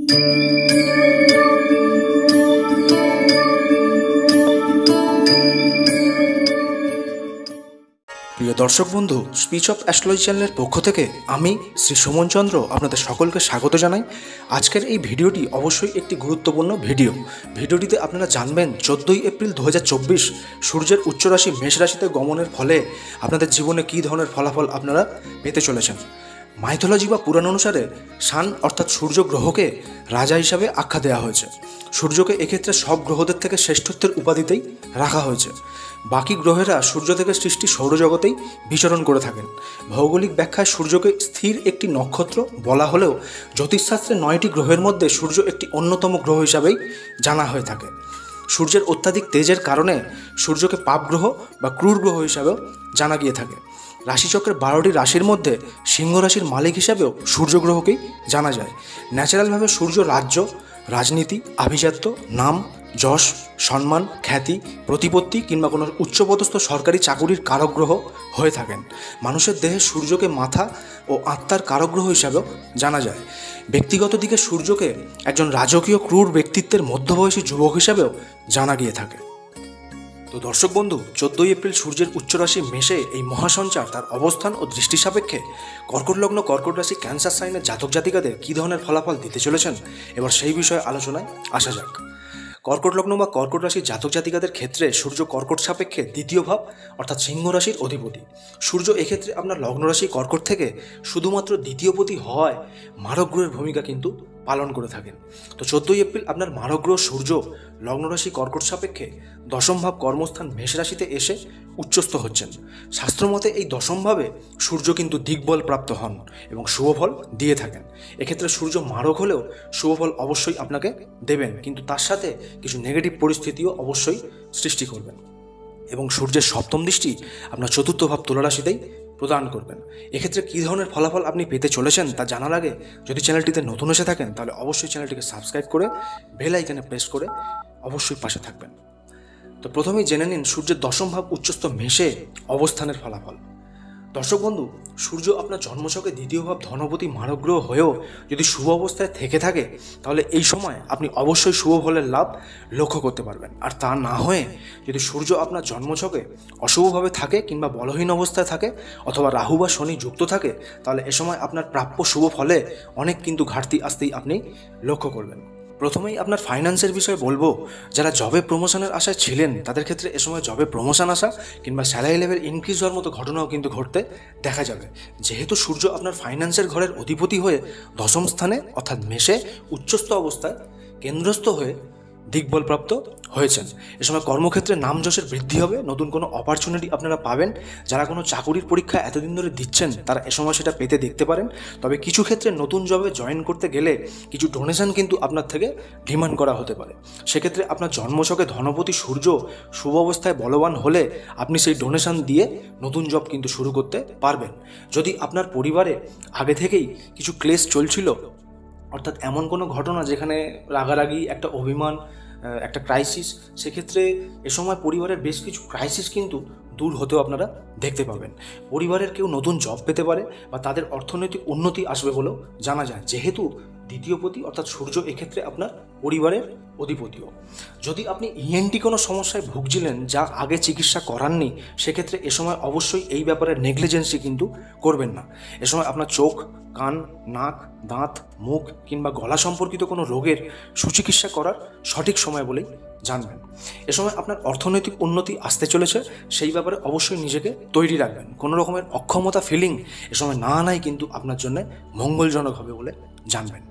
প্রিয় দর্শক বন্ধু, স্পিচ অফ অ্যাস্ট্রোলজি চ্যানেলের পক্ষ থেকে আমি শ্রী সুমন চন্দ্র আপনাদের সকলকে স্বাগত জানাই। আজকের এই ভিডিওটি অবশ্যই একটি গুরুত্বপূর্ণ ভিডিওটিতে আপনারা জানবেন 14ই এপ্রিল 2024 সূর্যের উচ্চ রাশি মেষ রাশিতে গমনের ফলে আপনাদের জীবনে কী ধরনের ফলাফল আপনারা পেতে চলেছেন। মাইথোলজি বা পুরাণ অনুসারে সান অর্থাৎ সূর্য গ্রহকে রাজা হিসাবে আখ্যা দেওয়া হয়েছে। সূর্যকে এক্ষেত্রে সব গ্রহদের থেকে শ্রেষ্ঠত্বের উপাধিতেই রাখা হয়েছে। বাকি গ্রহেরা সূর্য থেকে সৃষ্টি সৌরজগতেই বিচরণ করে থাকেন। ভৌগোলিক ব্যাখ্যায় সূর্যকে স্থির একটি নক্ষত্র বলা হলেও জ্যোতিষশাস্ত্রে 9টি গ্রহের মধ্যে সূর্য একটি অন্যতম গ্রহ হিসাবেই জানা হয়ে থাকে। সূর্যের অত্যাধিক তেজের কারণে সূর্যকে পাপ গ্রহ বা ক্রূর গ্রহ হিসাবেও জানা গিয়ে থাকে। রাশিচক্রের 12টি রাশির মধ্যে সিংহ রাশির মালিক হিসাবেও সূর্যগ্রহকেই জানা যায়। ন্যাচারালভাবে সূর্য রাজ্য, রাজনীতি, আভিজাত্য, নাম, যশ, সম্মান, খ্যাতি, প্রতিপত্তি কিংবা কোনো উচ্চপদস্থ সরকারি চাকুরির কারক গ্রহ হয়ে থাকেন। মানুষের দেহে সূর্যকে মাথা ও আত্মার কারক গ্রহ হিসাবেও জানা যায়। ব্যক্তিগত দিকে সূর্যকে একজন রাজকীয় ক্রূর ব্যক্তিত্বের মধ্যবয়সী যুবক হিসাবেও জানা গিয়ে থাকে। তো দর্শক বন্ধু, 14ই এপ্রিল সূর্যের উচ্চ রাশি মেষে এই মহাসঞ্চার তার অবস্থান ও দৃষ্টি সাপেক্ষে কর্কট লগ্ন, কর্কট রাশি, ক্যান্সার সাইনের জাতক জাতিকাদের কী ধরনের ফলাফল দিতে চলেছেন এবার সেই বিষয়ে আলোচনায় আসা যাক। কর্কট লগ্ন বা কর্কট রাশির জাতক জাতিকাদের ক্ষেত্রে সূর্য কর্কট সাপেক্ষে দ্বিতীয় ভাব অর্থাৎ সিংহ রাশির অধিপতি। সূর্য এক্ষেত্রে আপনার লগ্ন রাশি কর্কট থেকে শুধুমাত্র দ্বিতীয়পতি হওয়ায় মারক গ্রহের ভূমিকা কিন্তু পালন করে থাকেন। তো 14ই এপ্রিল আপনার মারক গ্রহ সূর্য লগ্ন রাশি কর্কট সাপেক্ষে দশম ভাব কর্মস্থান মেষ রাশিতে এসে উচ্চস্থ হচ্ছেন। শাস্ত্রমতে এই দশম ভাবে সূর্য কিন্তু দিগ্বল প্রাপ্ত হন এবং শুভফল দিয়ে থাকেন। এক্ষেত্রে সূর্য মারক হলেও শুভফল অবশ্যই আপনাকে দেবেন, কিন্তু তার সাথে কিছু নেগেটিভ পরিস্থিতিও অবশ্যই সৃষ্টি করবেন। এবং সূর্যের সপ্তম দৃষ্টি আপনার চতুর্থ ভাব তুলা রাশিতেই প্রদান করবেন। এক্ষেত্রে কী ধরনের ফলাফল আপনি পেতে চলেছেন তা জানার আগে যদি চ্যানেলটিতে নতুন এসে থাকেন তাহলে অবশ্যই চ্যানেলটিকে সাবস্ক্রাইব করে বেল আইকনে প্রেস করে অবশ্যই পাশে থাকবেন। তো প্রথমেই জেনে নিন সূর্যের দশম ভাব উচ্চস্থ মেষে অবস্থানের ফলাফল। দর্শক বন্ধু, সূর্য আপনার জন্মছকে দ্বিতীয় ভাব ধনপতি মারক গ্রহ হয়েও যদি শুভ অবস্থায় থেকে থাকে তাহলে এই সময় আপনি অবশ্যই শুভ ফলের লাভ লক্ষ্য করতে পারবেন। আর তা না হয়ে যদি সূর্য আপনার জন্মছকে অশুভভাবে থাকে কিংবা বলহীন অবস্থায় থাকে অথবা রাহু বা শনি যুক্ত থাকে তাহলে এ সময় আপনার প্রাপ্য শুভ ফলে অনেক কিন্তু ঘাটতি আসতেই আপনি লক্ষ্য করবেন। প্রথমেই আপনার ফাইন্যান্সের বিষয়ে বলবো, যারা জবে প্রমোশনের আশায় ছিলেন তাদের ক্ষেত্রে এ সময় জবে প্রমোশন আসা কিংবা স্যালারি লেভেল ইনক্রিজ হওয়ার মতো ঘটনাও কিন্তু ঘটতে দেখা যাবে। যেহেতু সূর্য আপনার ফাইন্যান্সের ঘরের অধিপতি হয়ে দশম স্থানে অর্থাৎ মেষে উচ্চস্থ অবস্থায় কেন্দ্রস্থ হয়ে দিগ্বলপ্রাপ্ত হয়েছেন। এ সময় কর্মক্ষেত্রে নাম যশের বৃদ্ধি হবে, নতুন কোনো অপরচুনিটি আপনারা পাবেন। যারা কোনো চাকুরির পরীক্ষা এতদিন ধরে দিচ্ছেন তারা এ সময় সেটা পেতে দেখতে পারেন। তবে কিছু ক্ষেত্রে নতুন জবে জয়েন করতে গেলে কিছু ডোনেশন কিন্তু আপনার থেকে ডিমান্ড করা হতে পারে। সেক্ষেত্রে আপনার জন্মছকে ধনপতি সূর্য শুভ অবস্থায় বলবান হলে আপনি সেই ডোনেশন দিয়ে নতুন জব কিন্তু শুরু করতে পারবেন। যদি আপনার পরিবারে আগে থেকেই কিছু ক্লেশ চলছিল, অর্থাৎ এমন কোনো ঘটনা যেখানে রাগারাগি, একটা অভিমান, একটা ক্রাইসিস, সেক্ষেত্রে এ সময় পরিবারের বেশ কিছু ক্রাইসিস কিন্তু দূর হতেও আপনারা দেখতে পাবেন। পরিবারের কেউ নতুন জব পেতে পারে বা তাদের অর্থনৈতিক উন্নতি আসবে বলেও জানা যায়, যেহেতু দ্বিতীয়পতি অর্থাৎ সূর্য এক্ষেত্রে আপনার পরিবারের অধিপতিও। যদি আপনি ইএনটি কোনো সমস্যায় ভুগছিলেন যা আগে চিকিৎসা করাননি, সেক্ষেত্রে এ সময় অবশ্যই এই ব্যাপারে নেগলিজেন্সি কিন্তু করবেন না। এ সময় আপনার চোখ, কান, নাক, দাঁত, মুখ কিংবা গলা সম্পর্কিত কোনো রোগের সুচিকিৎসা করার সঠিক সময় বলেই জানবেন। এ সময় আপনার অর্থনৈতিক উন্নতি আসতে চলেছে, সেই ব্যাপারে অবশ্যই নিজেকে তৈরি রাখবেন। কোনো রকমের অক্ষমতা ফিলিং এ সময় না আনাই কিন্তু আপনার জন্য মঙ্গলজনক হবে বলে জানবেন।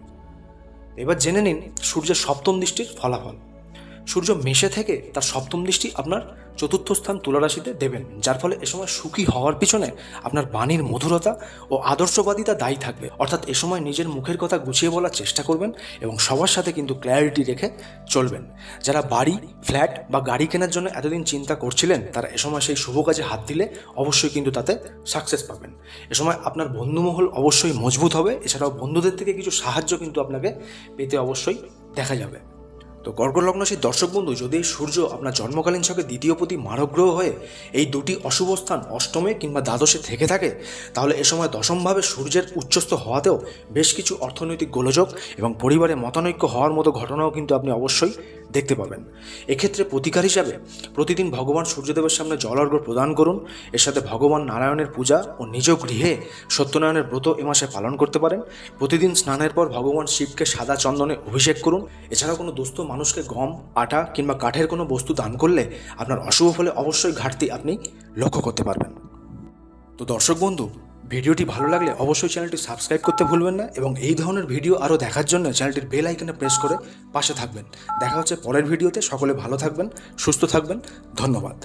এবার জেনে নিন সূর্যের সপ্তম দৃষ্টির ফলাফল। সূর্য মেষে থেকে তার সপ্তম দৃষ্টি আপনার চতুর্থ স্থান তুলা রাশিতে দেবেন, যার ফলে এ সময় সুখী হওয়ার পিছনে আপনার বাণীর মধুরতা ও আদর্শবাদিতা দায়ী থাকবে। অর্থাৎ এ সময় নিজের মুখের কথা গুছিয়ে বলার চেষ্টা করবেন এবং সবার সাথে কিন্তু ক্ল্যারিটি রেখে চলবেন। যারা বাড়ি, ফ্ল্যাট বা গাড়ি কেনার জন্য এতদিন চিন্তা করছিলেন তারা এ সময় সেই শুভ কাজে হাত দিলে অবশ্যই কিন্তু তাতে সাকসেস পাবেন। এ সময় আপনার বন্ধুমহল অবশ্যই মজবুত হবে। এছাড়াও বন্ধুদের থেকে কিছু সাহায্য কিন্তু আপনাকে পেতে অবশ্যই দেখা যাবে। তো তো কর্কট লগ্ন রাশির দর্শক বন্ধু, যদি এই সূর্য আপনার জন্মকালীন ছকে দ্বিতীয়পতি মারক গ্রহ হয়ে এই দুটি অশুভ স্থান অষ্টমে কিংবা দ্বাদশে থেকে থাকে, তাহলে এ সময় দশমভাবে সূর্যের উচ্চস্থ হওয়াতেও বেশ কিছু অর্থনৈতিক গোলযোগ এবং পরিবারে মতানৈক্য হওয়ার মতো ঘটনাও কিন্তু আপনি অবশ্যই দেখতে পাবেন। এক্ষেত্রে প্রতিকার হিসাবে প্রতিদিন ভগবান সূর্যদেবের সামনে জল অর্ঘ্য প্রদান করুন। এর সাথে ভগবান নারায়ণের পূজা ও নিজ গৃহে সত্যনারায়ণের ব্রত এ মাসে পালন করতে পারেন। প্রতিদিন স্নানের পর ভগবান শিবকে সাদা চন্দনে অভিষেক করুন। এছাড়াও কোনো দুস্থ মানুষকে গম, আটা কিংবা কাঠের কোনো বস্তু দান করলে আপনার অশুভ ফলে অবশ্যই ঘাটতি আপনি লক্ষ্য করতে পারবেন। তো দর্শক বন্ধু, ভিডিওটি ভালো লাগলে অবশ্যই চ্যানেলটি সাবস্ক্রাইব করতে ভুলবেন না এবং এই ধরনের ভিডিও আরও দেখার জন্য চ্যানেলটির বেল আইকনে প্রেস করে পাশে থাকবেন। দেখা হচ্ছে পরের ভিডিওতে। সকলে ভালো থাকবেন, সুস্থ থাকবেন। ধন্যবাদ।